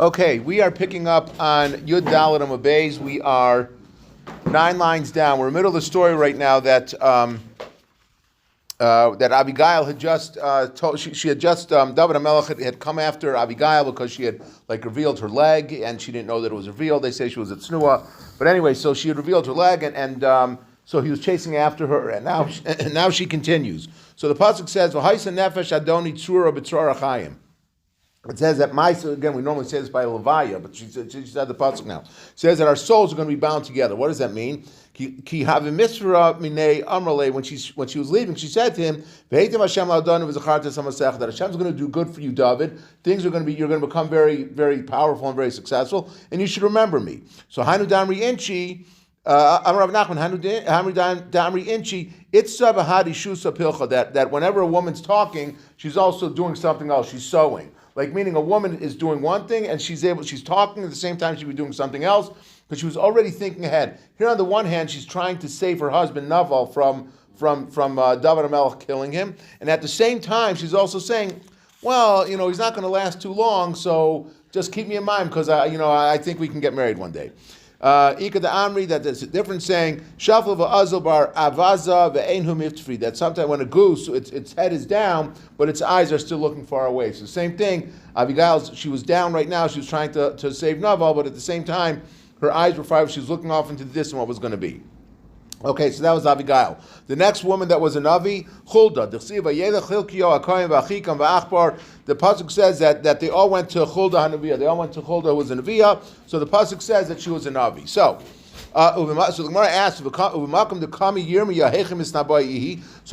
Okay, we are picking up on Yud Dalet Amud Beis. We are 9 lines down. We're in the middle of the story right now that that Abigail had just told. She had just David HaMelech had come after Abigail because she had revealed her leg and she didn't know that it was revealed. They say she was at Tznuah, but anyway, so she had revealed her leg and so he was chasing after her, and now she continues. So the pasuk says, "V'haisa nefesh Adoni tzura b'tzora Chaim." It says that again, we normally say this by Levaya, but she said the pasuk now. It says that our souls are going to be bound together. What does that mean? Ki havimishra minei amrale. When she was leaving, she said to him, "V'heitim Hashem la'adonu v'zacharta samasech." That Hashem's going to do good for you, David. You're going to become very, very powerful and very successful, and you should remember me. So Hanu Damri Inchi. Amar Rav Nachman, Hamri Damri Inchi, Itza Bahadi Shusa Pilcha, that whenever a woman's talking, she's also doing something else. She's sewing. Like meaning a woman is doing one thing and she's talking at the same time she'd be doing something else because she was already thinking ahead. Here on the one hand, she's trying to save her husband Naval from David HaMelech killing him, and at the same time she's also saying, well, he's not going to last too long, so just keep me in mind because I think we can get married one day. Ika the Amri, that there's a different saying, Shafla v'azal bar avaza ve'enhu miftfri, that sometimes when a goose, its head is down, but its eyes are still looking far away. So same thing, Abigail, she was down right now, she was trying to save Naval, but at the same time, her eyes were far, she was looking off into the distance what was going to be. Okay, so that was Abigail. The next woman that was a Navi, Huldah. The pasuk says that they all went to Huldah Hanaviyah. They all went to Huldah, who was a Naviyah. So the pasuk says that she was a Navi. So the Gemara asks, so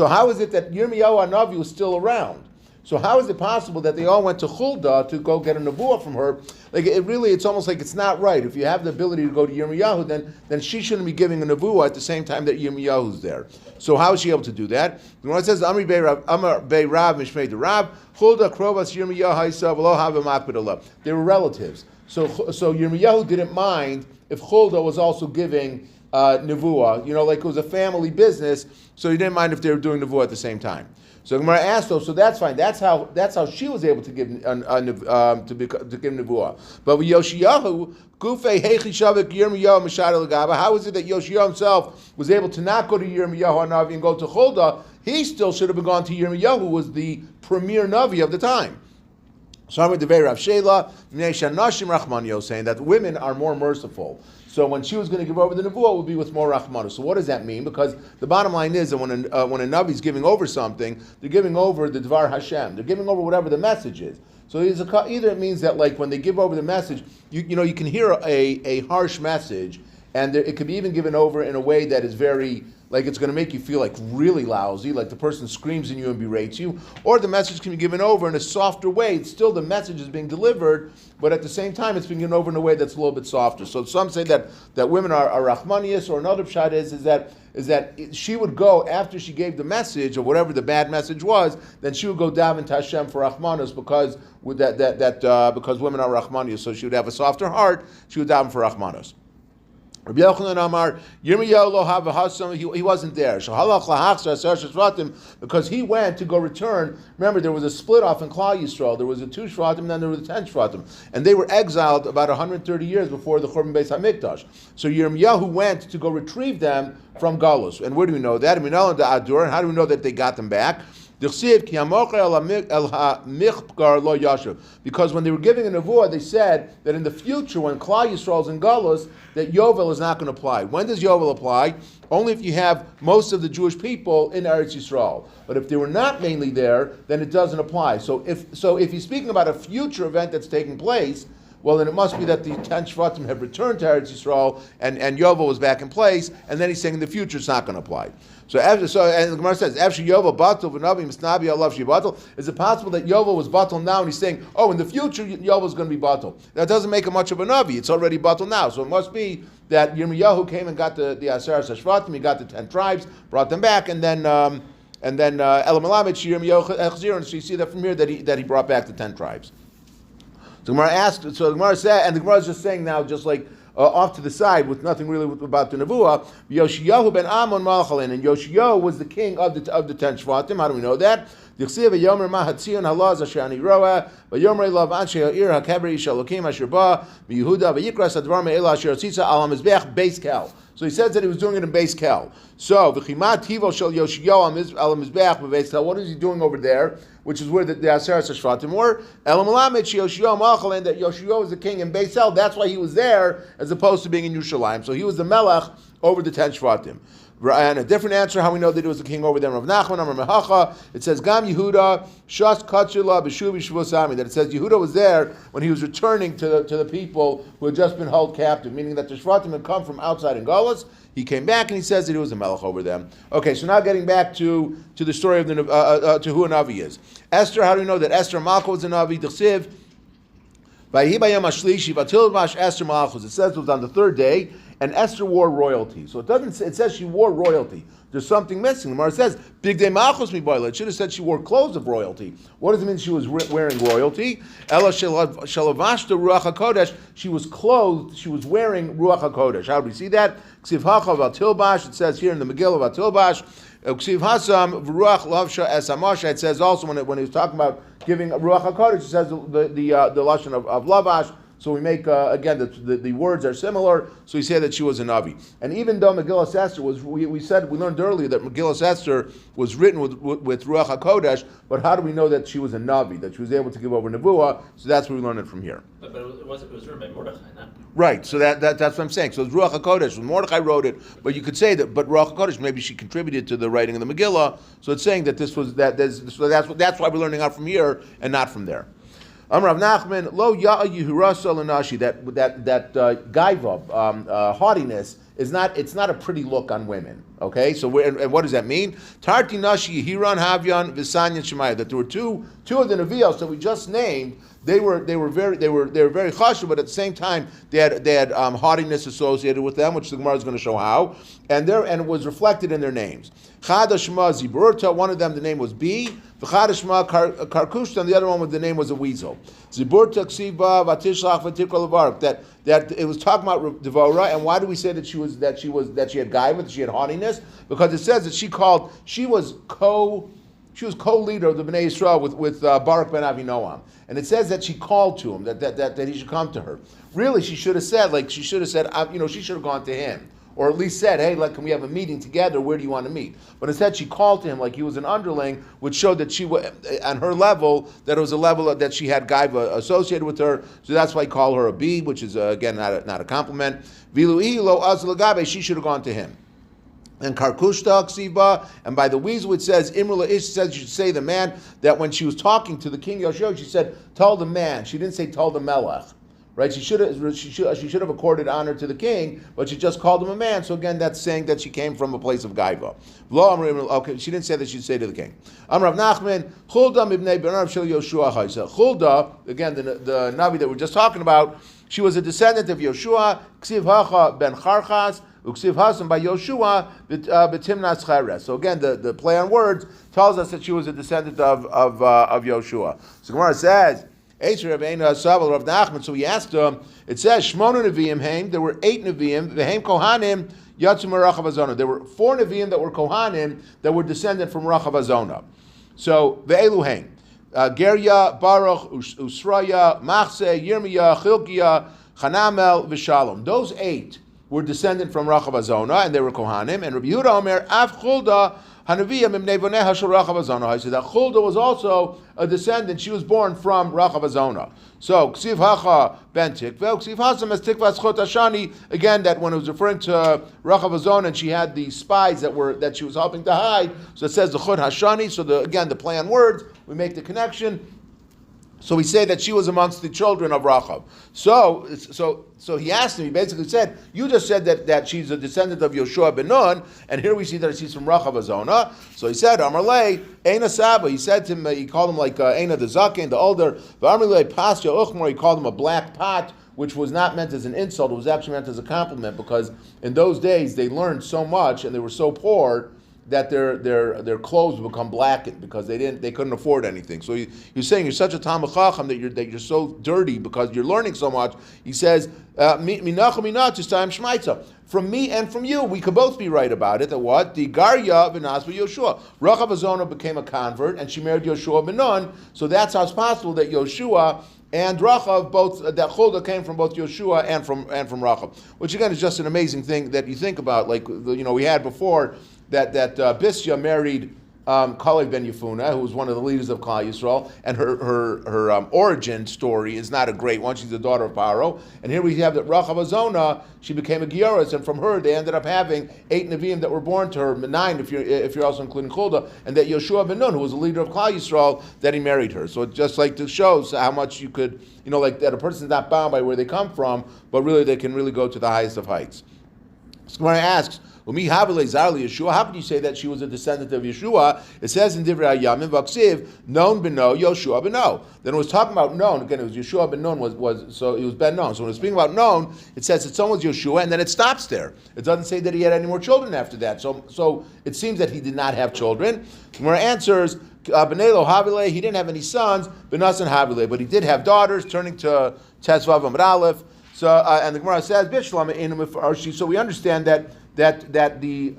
how is it that Yirmiyahu Hanavi was still around? So how is it possible that they all went to Huldah to go get a nevuah from her? It's almost like it's not right. If you have the ability to go to Yirmiyahu, then she shouldn't be giving a nevuah at the same time that Yirmiyahu's there. So how is she able to do that? The one says, Amar Bei Rav Mishmei de Rav, Huldah Krovas Yirmiyahu Haisa V'lo Hava Makbid Allah. They were relatives. So Yirmiyahu didn't mind if Huldah was also giving nevuah. Like it was a family business, so he didn't mind if they were doing nevuah at the same time. So Gemara asked though, so that's fine. That's how she was able to give to give nevuah. But with Yoshiyahu, Gufei Heichi Shavik Yirmiyahu Mishad L'Gaba, how is it that Yoshiyahu himself was able to not go to Yirmiyahu Hanavi and go to Huldah? He still should have gone to Yirmiyahu, who was the premier Navi of the time. So I'm with the Rav Shela, Nashim Rachmanio, saying that women are more merciful. So when she was going to give over the nevuah, it would be with more rachmanus. So what does that mean? Because the bottom line is that when a navi is giving over something, they're giving over the Dvar Hashem. They're giving over whatever the message is. So either it means that like when they give over the message, you can hear a harsh message, and it could be even given over in a way that is very, like it's going to make you feel like really lousy, like the person screams at you and berates you, or the message can be given over in a softer way. It's still the message is being delivered, but at the same time it's being given over in a way that's a little bit softer. So some say that women are rahmanias, or another pshat is that she would go after she gave the message or whatever the bad message was, then she would go daven to Hashem for rahmanas because women are rahmanias, so she would have a softer heart. She would daven for rahmanas. Rabbi Yochanan Amar, Yirmiyahu lo have a hasam, he wasn't there. Because he went to go return. Remember, there was a split off in Klal Yisrael. There was a 2 Shvatim, and then there was a 10 Shvatim. And they were exiled about 130 years before the Churban Beis HaMikdash. So Yirmiyahu went to go retrieve them from Galus. And where do we know that? We know the Adur, and how do we know that they got them back? Because when they were giving a nevuah, they said that in the future, when Klal Yisrael is in Galus, that Yovel is not going to apply. When does Yovel apply? Only if you have most of the Jewish people in Eretz Yisrael. But if they were not mainly there, then it doesn't apply. So if he's speaking about a future event that's taking place, well, then it must be that the 10 Shvatim have returned to Eretz Yisrael and Yovel was back in place, and then he's saying in the future it's not going to apply. So and the Gemara says, after Yovel batal v'navi misnabi alav she batal. Is it possible that Yovel was batal now, and he's saying, oh, in the future Yovel is going to be batal? That doesn't make him much of a navi. It's already batal now. So it must be that Yirmiyahu came and got the Asar Shvatim, he got the 10 tribes, brought them back, and then Elam Alamed Yirmiyahu echzir. And so you see that from here that he brought back the 10 tribes. So the Gemara asked. So the Gemara said, and the Gemara is just saying now, just like off to the side with nothing really about the nevuah. Yoshiyahu ben Amon Malchalin, and Yoshiyahu was the king of the 10 Shvatim. How do we know that? Dichsiv Yomer Mahatzion Halaz Asher Ani Roa, Vayomer Lav Anshe Ha'ir HaKeber Ish Elokim Asher Ba, Yehuda Vayikras Advar Me'ela Asher Tzitza Al HaMizbech Beis Kel. So he says that he was doing it in Beis Kel. So V'chimat Tivo Shel Yoshio Al HaMizbech Beis Kel. What is he doing over there? Which is where the Aseres HaShvatim were. El Malamed Yoshio Malchal, and that Yoshio was the king in Beis Kel. That's why he was there, as opposed to being in Yerushalayim. So he was the Melech over the 10 Shvatim. And a different answer, how we know that he was the king over them. Rav Nachman, Amar Mehacha, it says, Gam Yehuda, Shas Kachila, B'shuvi Shvusami, that it says Yehuda was there when he was returning to the people who had just been held captive, meaning that the Shvatim had come from outside in Galus. He came back and he says that he was a melech over them. Okay, so now getting back to the story of to who a Navi is. Esther, how do we know that Esther Malka was a Navi? D'chsiv, Vayhi bayom hashlishi, Vatil Vash Esther Malchus. It says it was on the third day, and Esther wore royalty. So it says she wore royalty. There's something missing. The Gemara says, Big Day Malchus mi boile. It should have said she wore clothes of royalty. What does it mean she was wearing royalty? Ella shalavashta ruach hakodesh. She was clothed, she was wearing ruach hakodesh. How do we see that? Ksiv hacha vatilbash. It says here in the Megillah vatilbash. Ksiv hasam v'ruach lavsha es hamasha. It says also when he was talking about giving ruach hakodesh, it says the lashon of lavash. So we make, again, the words are similar, so we say that she was a Navi. And even though Megillah Esther was, we learned earlier that Megillah Esther was written with Ruach HaKodesh, but how do we know that she was a Navi, that she was able to give over Nevuah? So that's where we learn it from here. But it was written by Mordechai, not? Right, so that's what I'm saying. So it's Ruach HaKodesh, when Mordechai wrote it, but you could say that, but Ruach HaKodesh, maybe she contributed to the writing of the Megillah, so it's saying that this was, so that's why we're learning out from here and not from there. Amar Rav Nachman, lo ya'a yehurasa l'nashi, that gaiva, haughtiness, it's not a pretty look on women. Okay, so and what does that mean? Tarti nashi yehiran havyan v'sanyan shemaya, that there were two of the nevios that we just named. They were very chashuv, but at the same time they had haughtiness associated with them, which the Gemara is going to show how, and it was reflected in their names. Chada Shema Ziburta, one of them the name was B. V'chada Shema Karkushta, and the other one the name was a weasel. Ziburta Ksiva Vatishlach Vatikra Levarik. That it was talking about Devora, and why do we say that she had gaiva, that she had haughtiness? Because it says that she was co-leader of the Bnei Yisrael with Barak ben Avinoam, and it says that she called to him that he should come to her. Really, she should have said she should have gone to him, or at least said, hey, can we have a meeting together? Where do you want to meet? But instead, she called to him like he was an underling, which showed that she was on her level, that it was a level that she had gaiva associated with her. So that's why I call her a B, which is again not a compliment. Vilu'i lo az lagabe, she should have gone to him. And Karkushta Ksiva, and by the weasel it says, Imrula Ish says you should say the man, that when she was talking to the king Yoshio, she said, tell the man. She didn't say tell the melech. Right? She should have accorded honor to the king, but she just called him a man. So again, that's saying that she came from a place of gaiva. Okay, she didn't say that she'd say to the king. Amar Rav Nachman, Chulda mibnei b'narav shel Yoshua chaysa. Chulda, again, the Navi that we're just talking about, she was a descendant of Yoshua, Ksiv Hacha ben Charchas, Uksiv Hasan by Yoshua b'timnas Cheres. So again, the play on words tells us that she was a descendant of Yoshua. So Gemara says, so we asked him, it says, Shmona Nevi'im Haim, there were 8 Nevi'im, V'Haim Kohanim, Yatzum Rachav Azona. There were 4 Nevi'im that were Kohanim, that were descended from Rachav Azona. So, Ve'elu Haim, Gerya, Baruch, Usraya, Machse, Yirmiyah, Chilkiah, Chanamel, V'Shalom. Those 8 were descended from Rachav Azona, and they were Kohanim, and Rabbi Yehuda Omer, Av Chulda, Hanaviyah Mimnei Voneha Shel Rachav Azona. So that Chulda was also a descendant. She was born from Rachav Azona. So Ksiv Hacha ben Tikva, Ksiv Hasam as Tikva Schot Hashani. Again, that when it was referring to Rachav Azona, and she had the spies that she was helping to hide. So it says the Chot Hashani. So the play on words, we make the connection. So we say that she was amongst the children of Rachav. So he asked him, he basically said, you just said that she's a descendant of Yoshua ben Nun, and here we see that she's from Rachav Azona. So he said, Amarle, Eina Saba, he said to him, he called him like Eina the Zaken, the older, Amarle Pasya Uchmar, he called him a black pot, which was not meant as an insult, it was actually meant as a compliment, because in those days they learned so much and they were so poor that their clothes would become blackened because they couldn't afford anything. So he's saying you're such a Talmid Chacham that you're so dirty because you're learning so much. He says, "Minacha minatus time shmaitza." From me and from you, we could both be right about it. That what? The Garya v'Nasba Yoshua. Rachav Azona became a convert and she married Yoshua ben Nun. So that's how it's possible that Yoshua and Rachav, both that Chulda came from both Yoshua and from Rachav, which again is just an amazing thing that you think about. Like we had before that Bisya married Kalev ben Yefuna, who was one of the leaders of Klal Yisrael, and her origin story is not a great one. She's the daughter of Paro, and here we have that Rachav Azona, she became a Gioris, and from her they ended up having 8 Nevi'im that were born to her, 9 if you're also including Chulda, and that Yoshua ben Nun, who was the leader of Klal Yisrael, that he married her. So it just like to show how much you could, like that a person's not bound by where they come from, but really they can really go to the highest of heights. So Gemara asks, how could you say that she was a descendant of Yeshua? It says in Divrei Hayamim, Vaksiv, Non beno, Yoshua beno. Then it was talking about Non. Again, it was Yeshua ben Nun, so it was ben Non. So when it's speaking about Non, it says that someone was Yeshua, and then it stops there. It doesn't say that he had any more children after that. So it seems that he did not have children. Gemara answers, Benelo Havile, he didn't have any sons, Benasan Havile, but he did have daughters, turning to Tesvav Amud Aleph. So and the Gemara says, Bishlam in Arshi. So we understand that the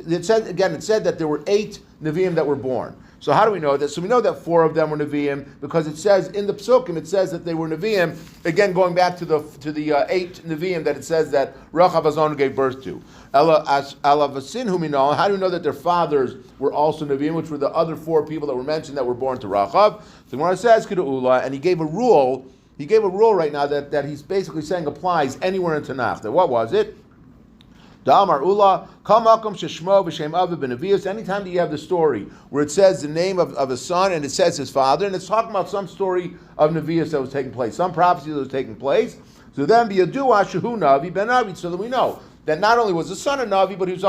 it said that there were 8 Nevi'im that were born. So how do we know that? So we know that 4 of them were Nevi'im because it says in the Psukim, it says that they were Nevi'im. Again, going back to the 8 Nevi'im that it says that Rachav Azon gave birth to. How do we know that their fathers were also Nevi'im, which were the other 4 people that were mentioned that were born to Rachav? So when it says Keda'ula, and he gave a rule. He gave a rule right now that he's basically saying applies anywhere in Tanakh. That what was it? Da'amar Ula, Kal Makom Sheshmo V'Shem Aviv B'Nevius. Anytime that you have the story where it says the name of a son and it says his father, and it's talking about some story of Nevius that was taking place, some prophecy that was taking place. So then B'Yadua Shehu Navi Ben Navi, so that we know that not only was the son a Navi, but his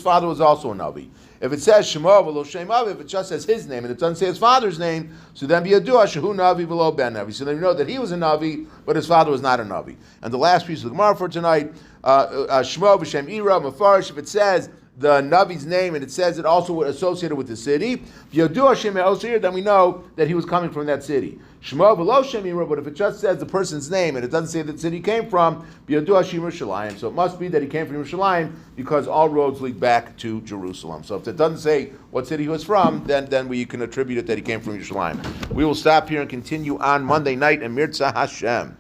father was also a Navi. If it says Shemo v'lo Shem Aviv, if it just says his name and it doesn't say his father's name, so then B'Yadua Shehu Navi v'lo Ben Navi. So then we know that he was a Navi, but his father was not a Navi. And the last piece of the Gemara for tonight, Shemo v'Shem Ira Mefarish, if it says the Navi's name and it says it also associated with the city, B'Yadua Shem Osir, then we know that he was coming from that city. Shemo v'lo Shem Ira, but if it just says the person's name and it doesn't say the city he came from, B'Yadua Shem Yerushalayim. So it must be that he came from Yerushalayim because all roads lead back to Jerusalem. So if it doesn't say what city he was from, then we can attribute it that he came from Yerushalayim. We will stop here and continue on Monday night in Mirza Hashem.